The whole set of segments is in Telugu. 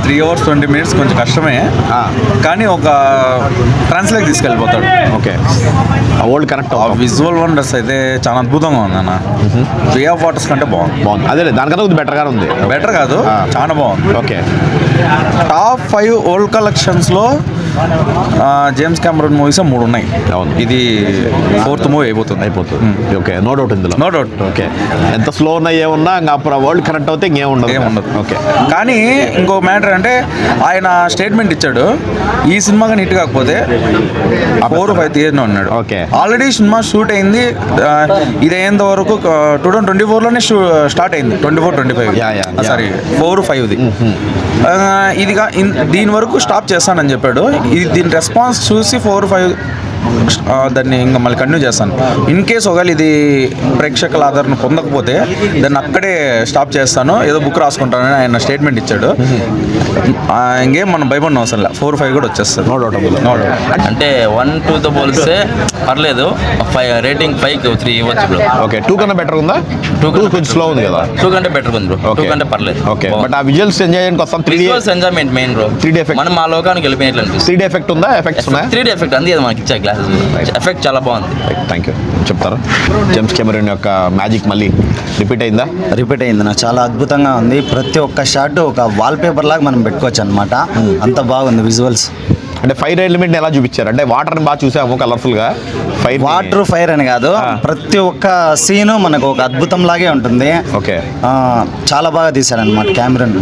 3 hours 20 minutes కొంచెం కష్టమే, కానీ ఒక ట్రాన్స్లేట్ తీసుకెళ్ళిపోతాడు. Okay, old connect visual wonders అయితే చాలా అద్భుతంగా ఉంది అన్న. వే ఆఫ్ వాటర్స్ కంటే బాగుంది. అదే దానికన్నా కొద్దిగా బెటర్గా ఉంది. బెటర్ కాదు, చాలా బాగుంది. ఓకే, టాప్ 5 ఓల్డ్ కలెక్షన్స్లో జేమ్స్ కెమెరాన్ మూవీస్ 3 ఉన్నాయి. ఇది 4th మూవీ అయిపోతుంది. ఓకే, నో డౌట్ ఇందులో, నో డౌట్. ఓకే, ఎంత స్లో ఉన్నా ఏమున్నా ఇంకా వరల్డ్ కనెక్ట్ అవుతే ఇంకేముండదు. ఓకే, కానీ ఇంకో మ్యాటర్ అంటే ఆయన స్టేట్మెంట్ ఇచ్చాడు, ఈ సినిమా కానీ హిట్ కాకపోతే 4-5 తీయను అన్నాడు. ఓకే, ఆల్రెడీ సినిమా షూట్ అయింది, ఇది అయ్యేంత వరకు 2024లోనే స్టార్ట్ అయింది. 24-25 సారీ 4-5ది. ఇదిగా దీని వరకు స్టాప్ చేస్తానని చెప్పాడు. దీని రెస్పాన్స్ చూసి 4-5 దాన్ని ఇంకా మళ్ళీ కంటిన్యూ చేస్తాను. ఇన్ కేస్ ఒకవేళ ఇది ప్రేక్షకుల ఆదరణ పొందకపోతే దాన్ని అక్కడే స్టాప్ చేస్తాను, ఏదో బుక్ రాసుకుంటానని ఆయన స్టేట్మెంట్ ఇచ్చాడు. ఇంకేం మనం భయపడిన అవసరం లేదు, 4-5 కూడా వచ్చేస్తుంది. No doubt, no doubt. అంటే 1-2తో పోలిస్తే పర్లేదు, 5 రేటింగ్ 5కి 3 ఇవ్వచ్చు బ్రో. ఓకే, 2 కన్నా బెటర్ ఉందా? 2 కొంచెం స్లో ఉంది కదా. 2 కంటే బెటర్ ఉంది బ్రో. 2 కంటే పర్లేదు. ఓకే, బట్ ఆ విజువల్స్ ఎంజాయ్ చేయడానికి కోసం 3D enjoyment main bro. 3D effect మనం మా లోకానికి వెళ్ళిపోయినట్లు అనిపిస్తుంది. 3D ఎఫెక్ట్ ఉందా? ఎఫెక్ట్స్ ఉన్నాయి. 3D ఎఫెక్ట్ అంది మనకి ఇచ్చే గ్లాసెస్ ఎఫెక్ట్ చాలా బాగుంది. Thank you. చెప్తారా జేమ్స్ కెమెరాన్ యొక్క మ్యాజిక్ మళ్ళీ రిపీట్ అయిందా? రిపీట్ అయింది నా, చాలా అద్భుతంగా ఉంది. ప్రతి ఒక్క షాట్ ఒక వాల్ పేపర్ లాగా మనం పెట్టుకోవచ్చు అనమాట, అంత బాగుంది విజువల్స్. అంటే ఫైర్ ఎలిమెంట్ ఎలా చూపించారు? అంటే వాటర్ని బాగా చూసాము కలర్ఫుల్గా. ఫైర్ అని కాదు, ప్రతి ఒక్క సీను మనకు ఒక అద్భుతం లాగే ఉంటుంది. ఓకే, చాలా బాగా తీశారనమాట కెమెరాన్.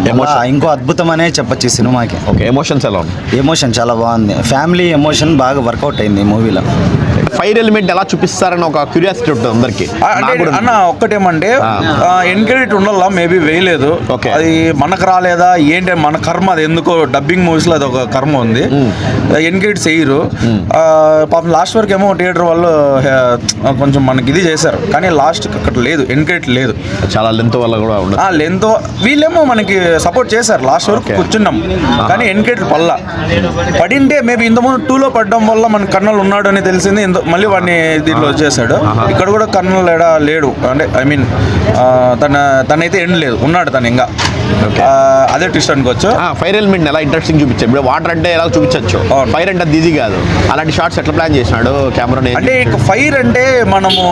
ఇంకో అద్భుతం అనే చెప్పచ్చు ఈ సినిమాకి. ఓకే, ఎమోషన్స్ ఎలా ఉంది? ఎమోషన్ చాలా బాగుంది, ఫ్యామిలీ ఎమోషన్ బాగా వర్కౌట్ అయింది ఈ మూవీలో. ఫైర్ ఎలిమెంట్ ఎలా చూపిస్తారని ఒక క్యూరియాసిటీ ఉంటుంది అందరికి. అన్న ఒక్కటేమంటే ఎండ్ క్రెడిట్ ఉండాలా, మేబీ వేయలేదు. అది మనకు రాలేదా ఏంటి, మన కర్మ. అది ఎందుకో డబ్బింగ్ మూవీస్లో అది ఒక కర్మ ఉంది, ఎండ్ క్రెడిట్స్ వేయరు. పాపం లాస్ట్ వరకు ఏమో థియేటర్ వాళ్ళు కొంచెం మనకి ఇది చేశారు, కానీ లాస్ట్ అక్కడ లేదు, ఎండ్ క్రెడిట్ లేదు. చాలా లెంత్ వల్ల కూడా ఉండదు. లెంత్ వీళ్ళేమో మనకి సపోర్ట్ చేశారు, లాస్ట్ వరకు కూర్చున్నాం, కానీ ఎండ్ క్రెడిట్ పడింటే మేబీ ఇంతకుముందు 2లో పడడం వల్ల మన కర్నల్ ఉన్నాడు అని తెలిసింది. మళ్ళీ వాడిని దీంట్లో వచ్చేసాడు. ఇక్కడ కూడా కర్నల్ లేడు, అంటే ఐ మీన్ తనైతే ఎండ్ లేదు, ఉన్నాడు తను ఇంకా. అదే ట్విస్ట్ అనుకోవచ్చు. ఫైర్ ఎలిమెంట్ ఎలా ఇంట్రెస్టింగ్ చూపించాడు. ఇప్పుడు వాటర్ అంటే ఎలా చూపించచ్చు, ఫైర్ అంటే అది ఈజీ కాదు. అలాంటి షార్ట్స్ ఎట్లా ప్లాన్ చేసినాడు కెమెరా? అంటే ఫైర్ అంటే మనము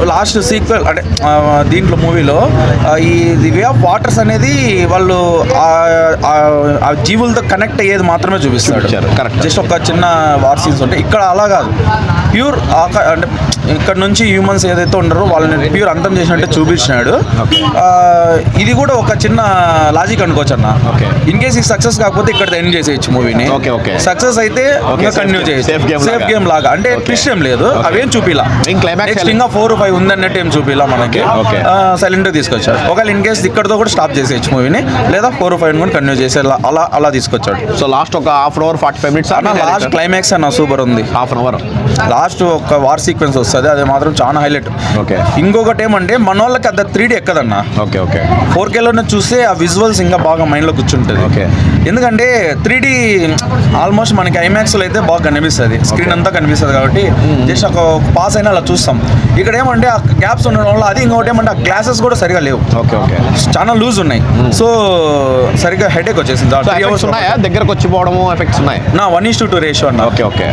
లాస్ట్ సీక్వెల్ అంటే దీంట్లో మూవీలో ఈ వే ఆఫ్ వాటర్స్ అనేది వాళ్ళు ఆ జీవులతో కనెక్ట్ అయ్యేది మాత్రమే చూపిస్తాడు. జస్ట్ ఒక చిన్న వార్ సీన్స్ ఉంటాయి. ఇక్కడ అలా కాదు, ప్యూర్ అంటే ఇక్కడ నుంచి హ్యూమన్స్ ఏదైతే ఉన్నారో వాళ్ళని ప్యూర్ అంతం చేసినట్టే చూపించినాడు. ఇది కూడా ఒక చిన్న లాజిక్ అనుకోవచ్చు అన్న. ఇన్ కేస్ ఇది సక్సెస్ కాకపోతే ఇక్కడ ఎండ్ చేసేయచ్చు మూవీని. సక్సెస్ అయితే ఇంకా కంటిన్యూ చేయొచ్చు, సేఫ్ గేమ్ లాగా. అంటే ట్విస్ట్ ఏం లేదు, అవేం చూపిలా. నెక్స్ట్ ఇంకా 4-5 ఉందన్నట్టు ఏం చూపిలా మనకి. సైలెంట్ తీసుకొచ్చాడు. ఒకవేళ ఇన్ కేస్ ఇక్కడతో కూడా స్టాప్ చేసేయచ్చు మూవీని, లేదా 4-5 కూడా కంటిన్యూ చేసే అలా తీసుకొచ్చాడు. సో లాస్ట్ ఒక half an hour 45 minutes last climax అన్న సూపర్ ఉంది. హాఫ్ అన్ అవర్ లాస్ట్ ఒక వార్ సీక్వెన్స్ వస్తుంది, అది మాత్రం చాలా హైలైట్. ఇంకొకటి ఏమంటే మన వాళ్ళకి అది 3D ఎక్కదన్న. 4Kలోనే చూస్తే ఆ విజువల్స్ ఇంకా బాగా మైండ్లో కూర్చుంటుంది. ఎందుకంటే 3D ఆల్మోస్ట్ మనకి ఐమాక్స్లో అయితే బాగా కనిపిస్తుంది, స్క్రీన్ అంతా కనిపిస్తుంది కాబట్టి జస్ట్ ఒక పాస్ అయినా అలా చూస్తాం. ఇక్కడ ఏమంటే ఆ గ్యాప్స్ ఉండడం వల్ల అది, ఇంకొకటి ఏమంటే ఆ గ్లాసెస్ కూడా సరిగా లేవు, చాలా లూజ్ ఉన్నాయి. సో సరిగ్గా హెడేక్ వచ్చేసింది. దగ్గరకు వచ్చిపోవడము ఎఫెక్ట్స్ ఉన్నాయి. 1:2 రేషియో అన్న. ఓకే,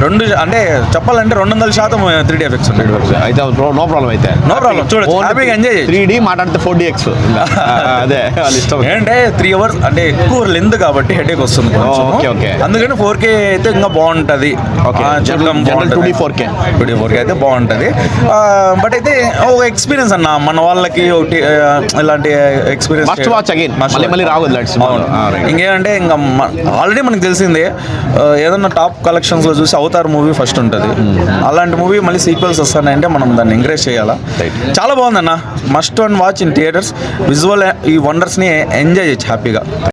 రెండు అంటే చెప్పాలంటే 200% 3D ఎఫెక్ట్స్ ఉంటాయి. అయితే నో ప్రాబ్లం, అయితే నో ప్రాబ్లం. చూడొచ్చు, హ్యాపీగా ఎంజాయ్ చేయొచ్చు. 3D మాట్లాడితే 4DX అదే వాళ్ళ ఇష్టం. ఏంటంటే 3 hours అంటే ఎక్కువ లెంత్ కాబట్టి హెడేక్ వస్తుంది. అందుకని 4K అయితే ఇంకా బాగుంటుంది. 2D 4K అయితే బాగుంటుంది. బట్ అయితే ఒక ఎక్స్పీరియన్స్ అన్న, మన వాళ్ళకి ఒకటి ఇలాంటి ఎక్స్పీరియన్స్ ఇంకేమంటే ఇంకా ఆల్రెడీ మనకు తెలిసిందే, ఏదన్నా టాప్ కలెక్షన్స్ లో చూసి అవతార్ మూవీ ఫస్ట్ ఉంటుంది. అలాంటి మూవీ మళ్ళీ సీక్వెల్స్ వస్తున్నాయంటే మనం దాన్ని ఎంకరేజ్ చేయాలా. చాలా బాగుందన్న, must and watch in theatres. Visual ఈ వండర్స్ని ఎంజాయ్ చేయొచ్చు హ్యాపీగా.